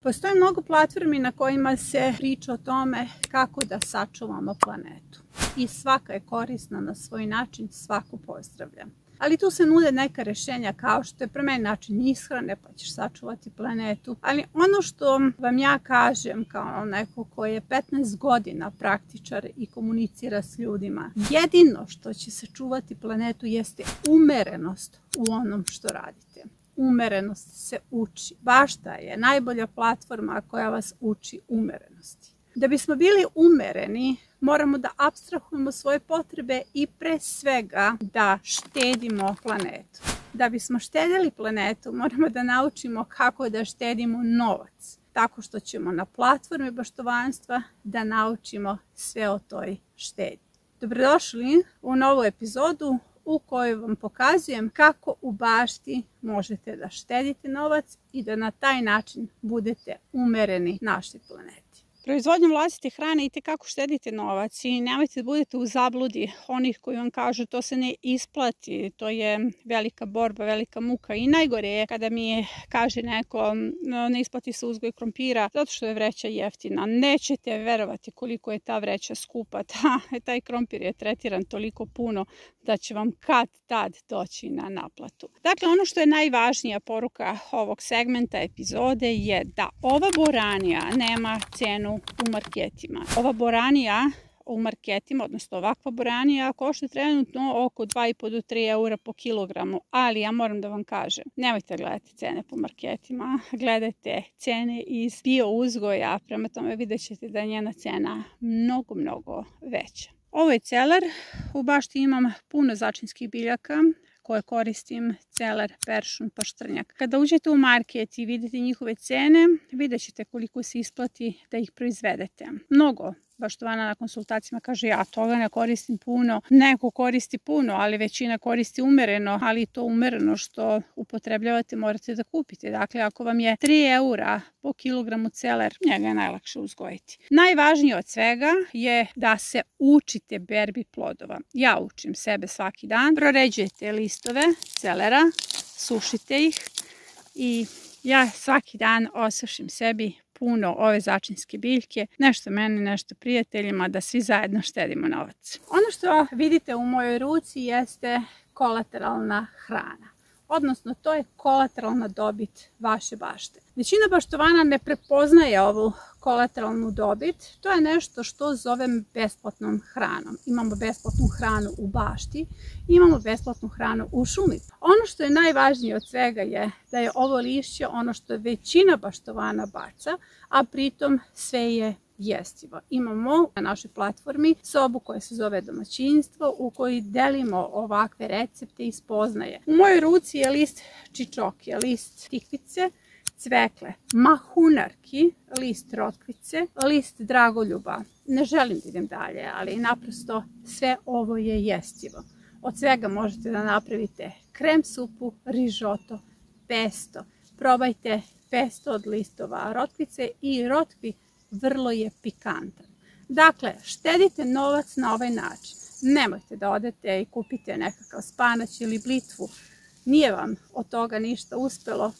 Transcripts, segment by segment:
Postoje mnogo platformi na kojima se priča o tome kako da sačuvamo planetu. I svaka je korisna na svoj način, svaku pozdravljam. Ali tu se nude neka rješenja kao što je promeni način ishrane pa ćeš sačuvati planetu. Ali ono što vam ja kažem kao neko koji je 15 godina praktičar i komunicira s ljudima, jedino što će sačuvati planetu jeste umerenost u onom što radite. Umerenost se uči. Bašta je najbolja platforma koja vas uči umerenosti. Da bismo bili umereni, moramo da apstrahujemo svoje potrebe i pre svega da štedimo planetu. Da bismo štedili planetu, moramo da naučimo kako da štedimo novac. Tako što ćemo na platformi baštovanstva da naučimo sve o toj štednji. Dobrodošli u novu epizodu u kojoj vam pokazujem kako u bašti možete da štedite novac i da na taj način budete umereni našoj planeti. Proizvodnjom vlastite hrane itekako štedite novac i nemojte da budete u zabludi onih koji vam kažu to se ne isplati, to je velika borba, velika muka i najgore je kada mi kaže neko ne isplati se uzgoj krompira zato što je vreća jeftina. Nećete verovati koliko je ta vreća skupa, taj krompir je tretiran toliko puno da će vam kad tad doći na naplatu. Dakle, ono što je najvažnija poruka ovog segmenta epizode je da ova boranija nema cenu u marketima. Ova boranija u marketima, odnosno ovakva boranija, košta trenutno oko 2,5 do 3 eura po kilogramu, ali ja moram da vam kažem, nemojte gledati cene po marketima, gledajte cene iz bio uzgoja, prema tome vidjet ćete da je njena cena mnogo veća. Ovo je celer, u bašti imam puno začinskih biljaka koje koristim, celer, peršun, paštrnjak. Kada uđete u market i vidite njihove cene, vidjet ćete koliko se isplati da ih proizvedete. Mnogo baštovana na konsultacijama kaže ja toga ne koristim puno, neko koristi puno, ali većina koristi umereno, ali to umereno što upotrebljavate morate da kupite. Dakle, ako vam je 3 eura po kilogramu celer, njega je najlakše uzgojiti. Najvažnije od svega je da se učite berbi plodova. Ja učim sebe svaki dan, proređujete listove celera, sušite ih i ja svaki dan osušim sebi puno ove začinske biljke, nešto meni, nešto prijateljima, da svi zajedno štedimo novac. Ono što vidite u mojoj ruci jeste kolateralna hrana. Odnosno, to je kolateralna dobit vaše bašte. Većina baštovana ne prepoznaje ovu kolateralnu dobit. To je nešto što zovem besplatnom hranom. Imamo besplatnu hranu u bašti, imamo besplatnu hranu u šumi. Ono što je najvažnije od svega je da je ovo lišće ono što većina baštovana baca, a pritom sve je jestivo. Imamo na našoj platformi sobu koja se zove domaćinstvo u kojoj delimo ovakve recepte i spoznaje. U mojoj ruci je list čičokije, list tikvice, cvekle, mahunarki, list rotkvice, list dragoljuba. Ne želim da idem dalje, ali naprosto sve ovo je jestivo. Od svega možete da napravite krem supu, rižoto, pesto. Probajte pesto od listova rotkvice i rotkvi vrlo je pikantan. Dakle, štedite novac na ovaj način. Nemojte da odete i kupite nekakav spanać ili blitvu. Nije vam od toga ništa uspelo.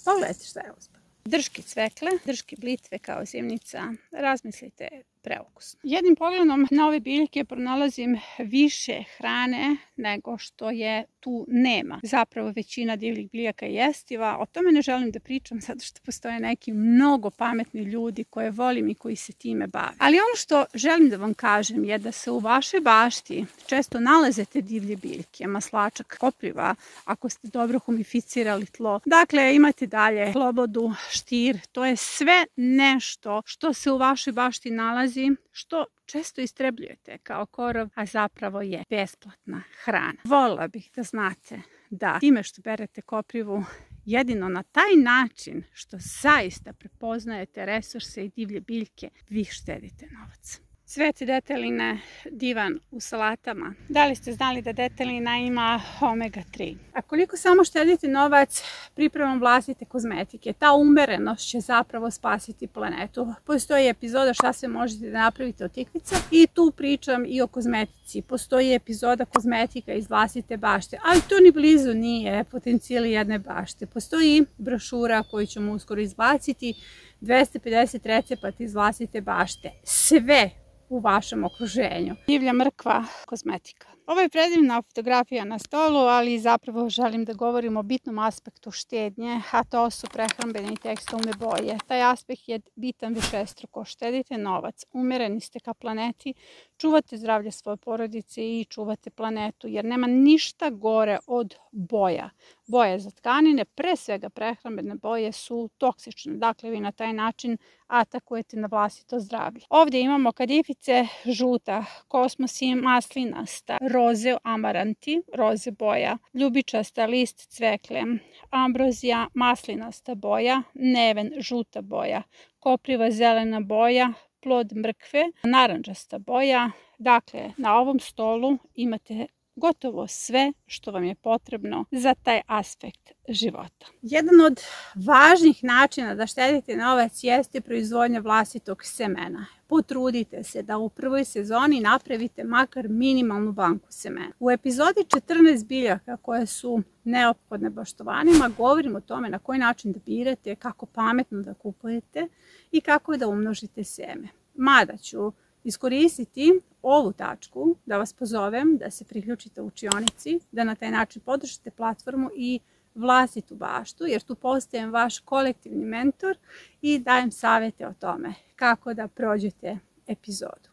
Pogledajte šta je uspelo. Drške cvekle, drške blitve kao zimnica. Razmislite, preukusno. Jednim pogledom na ove biljke pronalazim više hrane nego što je tu nema. Zapravo većina divljih biljaka je jestiva. O tome ne želim da pričam zato što postoje neki mnogo pametni ljudi koje volim i koji se time bave. Ali ono što želim da vam kažem je da se u vašoj bašti često nalazete divlje biljke, maslačak, kopriva, ako ste dobro humificirali tlo. Dakle, imate dalje slobodu, štir, to je sve nešto što se u vašoj bašti nalazi, što često istrebljujete kao korov, a zapravo je besplatna hrana. Voljela bih da znate da time što berete koprivu, jedino na taj način što zaista prepoznajete resurse i divlje biljke, vi štedite novac. Cvet deteline divan u salatama. Da li ste znali da detelina ima omega 3? A koliko samo štedite novac pripremom vlastite kozmetike, ta umerenost će zapravo spasiti planetu. Postoji epizoda šta se možete da napravite od tikvica i tu pričam i o kozmetici. Postoji epizoda kozmetika iz vlastite bašte, ali to ni blizu nije potencijali jedne bašte. Postoji brošura koju ćemo uskoro izbaciti 250 recepata iz vlastite bašte. Sve u vašem okruženju. Divlja mrkva kozmetika. Ovo je predivna fotografija na stolu, ali zapravo želim da govorim o bitnom aspektu štednje, a to su prehrambene i tekstilne boje. Taj aspekt je bitan višestruko. Štedite novac, umereni ste ka planeti, čuvate zdravlje svoje porodice i čuvate planetu, jer nema ništa gore od boja. Boje za tkanine, pre svega prehrambene boje, su toksične. Dakle, vi na taj način atakujete na vlastito zdravlje. Ovdje imamo kadifice žuta, kosmos i maslinasta, roze amaranti, roze boja, ljubičasta list cvekle, ambrozija maslinasta boja, neven žuta boja, kopriva zelena boja, plod mrkve, narandžasta boja. Dakle, na ovom stolu imate gotovo sve što vam je potrebno za taj aspekt života. Jedan od važnih načina da štedite novac jeste proizvodnja vlastitog semena. Potrudite se da u prvoj sezoni napravite makar minimalnu banku semena. U epizodi 14 biljaka koje su neophodne baštovanima govorim o tome na koji način da birate, kako pametno da kupujete i kako da umnožite seme. Mada ću iskoristiti ovu tačku da vas pozovem da se priključite u učionici, da na taj način podržite platformu i vlastitu baštu, jer tu postajem vaš kolektivni mentor i dajem savjete o tome kako da prođete epizodu.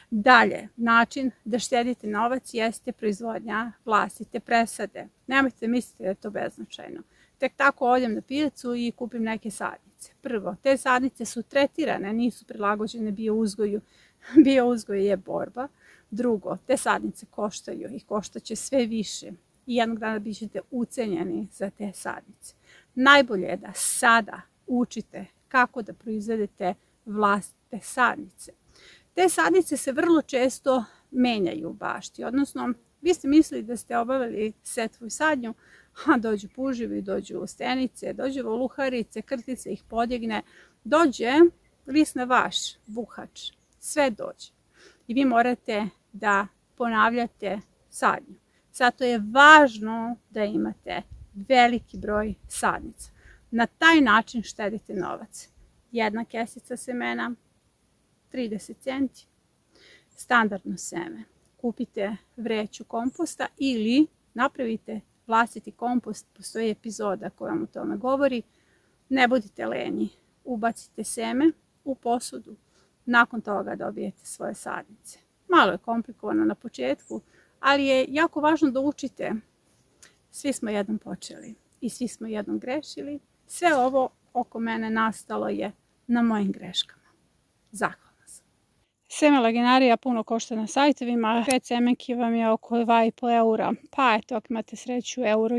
Dalje, način da štedite novac jeste proizvodnja vlastite presade. Nemojte misliti da je to beznačajno. Tek tako odem na pijacu i kupim neke sadnice. Prvo, te sadnice su tretirane, nisu prilagođene biouzgoju. Biouzgoj je borba. Drugo, te sadnice koštaju i koštaće sve više. I jednog dana bit ćete ucenjeni za te sadnice. Najbolje je da sada učite kako da proizvedete vlastite sadnice. Te sadnice se vrlo često menjaju u bašti, odnosno vi ste mislili da ste obavili setvu i sadnju, a dođu puževi, dođu stenice, dođu voluharice, krtice ih podjegne, dođe list na vaš, buhač, sve dođe. I vi morate da ponavljate sadnju. Zato je važno da imate veliki broj sadnica. Na taj način štedite novac. Jedna kesica semena, 30 centi, standardno seme. Kupite vreću komposta ili napravite vlastiti kompost, postoji epizoda koja vam o tome govori. Ne budite lenji, ubacite seme u posudu, nakon toga dobijete svoje sadnice. Malo je komplikovano na početku, ali je jako važno da učite. Svi smo jednom počeli i svi smo jednom grešili. Sve ovo oko mene nastalo je na mojim greškama. Zahvalna sam. Seme laginarija puno košta na sajtovima. 5 semenki vam je oko 2,5 eura. Pa eto, ako imate sreću, 1,5 euro.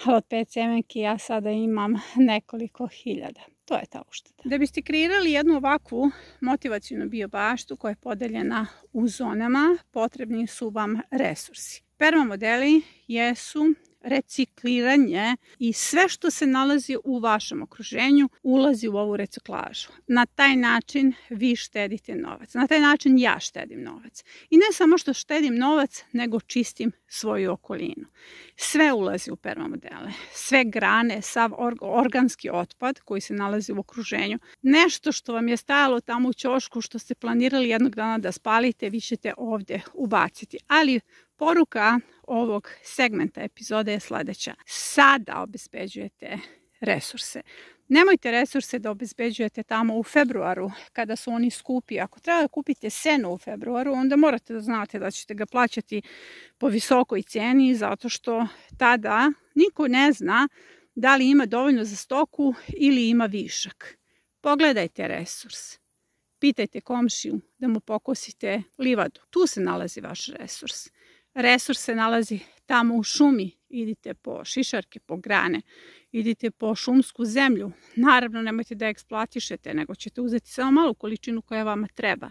Ali od 5 semenki ja sada imam nekoliko hiljada. To je ta ušteda. Da biste kreirali jednu ovakvu motivacijnu biobaštu koja je podeljena u zonama, potrebni su vam resursi. Permamodeli jesu recikliranje i sve što se nalazi u vašem okruženju ulazi u ovu reciklažu. Na taj način vi štedite novac. Na taj način ja štedim novac. I ne samo što štedim novac, nego čistim svoju okolinu. Sve ulazi u permamodele. Sve grane, sav organski otpad koji se nalazi u okruženju. Nešto što vam je stajalo tamo u ćošku, što ste planirali jednog dana da spalite, vi ćete ovdje ubaciti. Ali poruka ovog segmenta epizode je sljedeća. Sada obezbeđujete resurse. Nemojte resurse da obezbeđujete tamo u februaru kada su oni skupi. Ako treba da kupite seno u februaru, onda morate da znate da ćete ga plaćati po visokoj cijeni, zato što tada niko ne zna da li ima dovoljno za stoku ili ima višak. Pogledajte resurs. Pitajte komšiju da mu pokosite livadu. Tu se nalazi vaš resurs. Resurs se nalazi tamo u šumi. Idite po šišarke, po grane, idite po šumsku zemlju. Naravno, nemojte da eksploatišete, nego ćete uzeti samo malu količinu koja vama treba.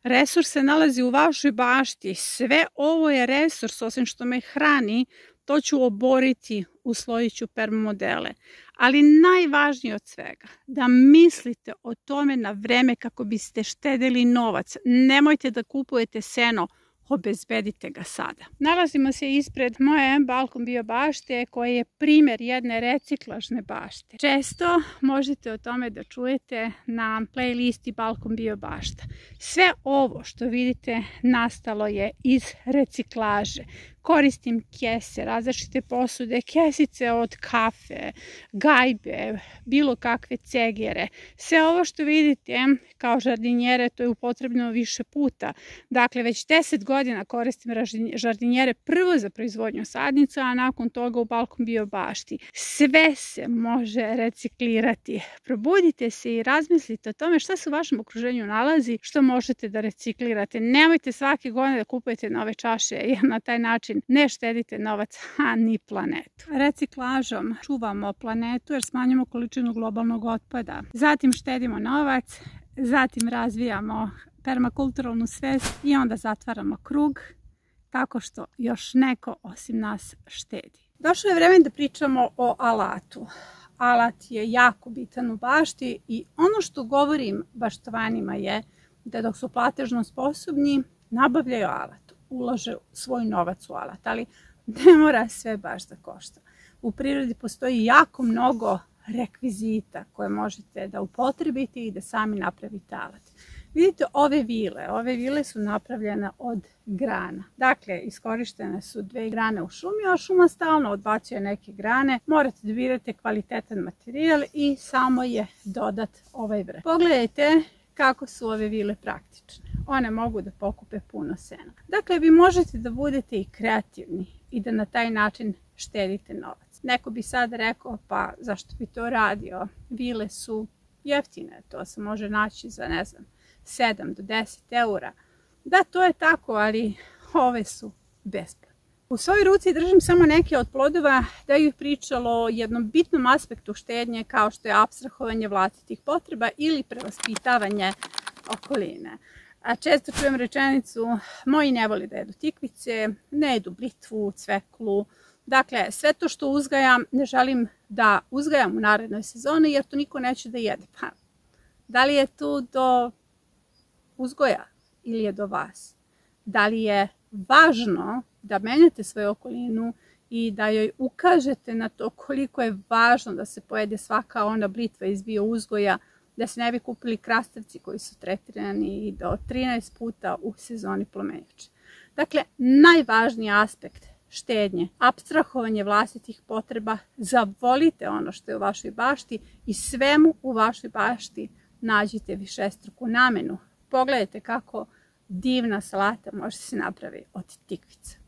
Resurs se nalazi u vašoj bašti. Sve ovo je resurs, osim što me hrani, to ću oboriti, uslojit ću permamodele. Ali najvažnije od svega, da mislite o tome na vreme kako biste štedili novac. Nemojte da kupujete seno obezbedite ga sada. Nalazimo se ispred moje balkon bio bašte koja je primjer jedne reciklažne bašte. Često možete o tome da čujete na playlisti Balkon bio bašta. Sve ovo što vidite nastalo je iz reciklaže. Koristim kese, različite posude, kesice od kafe, gajbe, bilo kakve cegere. Sve ovo što vidite kao žardinjere, to je upotrebljeno više puta. Dakle, već 10 godina koristim žardinjere prvo za proizvodnju sadnica, a nakon toga u Balkon bio bašti. Sve se može reciklirati. Probudite se i razmislite o tome šta se u vašem okruženju nalazi, što možete da reciklirate. Nemojte svake godine da kupujete nove čaše, jer na taj način ne štedite novac, a ni planetu. Reciklažom čuvamo planetu jer smanjujemo količinu globalnog otpada. Zatim štedimo novac, zatim razvijamo permakulturalnu svest i onda zatvaramo krug tako što još neko osim nas štedi. Došlo je vreme da pričamo o alatu. Alat je jako bitan u bašti i ono što govorim baštovanima je da dok su platežno sposobni nabavljaju alat. Ulože svoj novac u alat, ali ne mora sve baš da košta. U prirodi postoji jako mnogo rekvizita koje možete da upotrebite i da sami napravite alat. Vidite ove vile su napravljene od grana. Dakle, iskorištene su 2 grane u šumi, a šuma stalno odbacuje neke grane. Morate da birate kvalitetan materijal i samo je dodat ovaj vrh. Pogledajte kako su ove vile praktične. One mogu da pokupe puno sena. Dakle, vi možete da budete i kreativni i da na taj način štedite novac. Neko bi sad rekao, pa zašto bi to radio? Vile su jeftine, to se može naći za, ne znam, 7 do 10 eura. Da, to je tako, ali ove su besplatne. U svojoj ruci držim samo neke od plodova da bih pričalo o jednom bitnom aspektu štednje kao što je apstrahovanje vlastitih potreba ili prevaspitavanje okoline. A često čujem rečenicu, moji ne voli da jedu tikvice, ne jedu blitvu, cveklu. Dakle, sve to što uzgajam ne želim da uzgajam u narednoj sezoni jer to niko neće da jede. Pa, da li je tu do uzgoja ili je do vas? Da li je važno da menjate svoju okolinu i da joj ukažete na to koliko je važno da se pojede svaka ona blitva iz bio uzgoja, da se ne bi kupili krastavci koji su tretirani i do 13 puta u sezoni plomenjače. Dakle, najvažniji aspekt štednje, apstrahovanje vlastitih potreba, zavolite ono što je u vašoj bašti i svemu u vašoj bašti nađite višestruku namenu. Pogledajte kako divna salata može se napraviti od tikvica.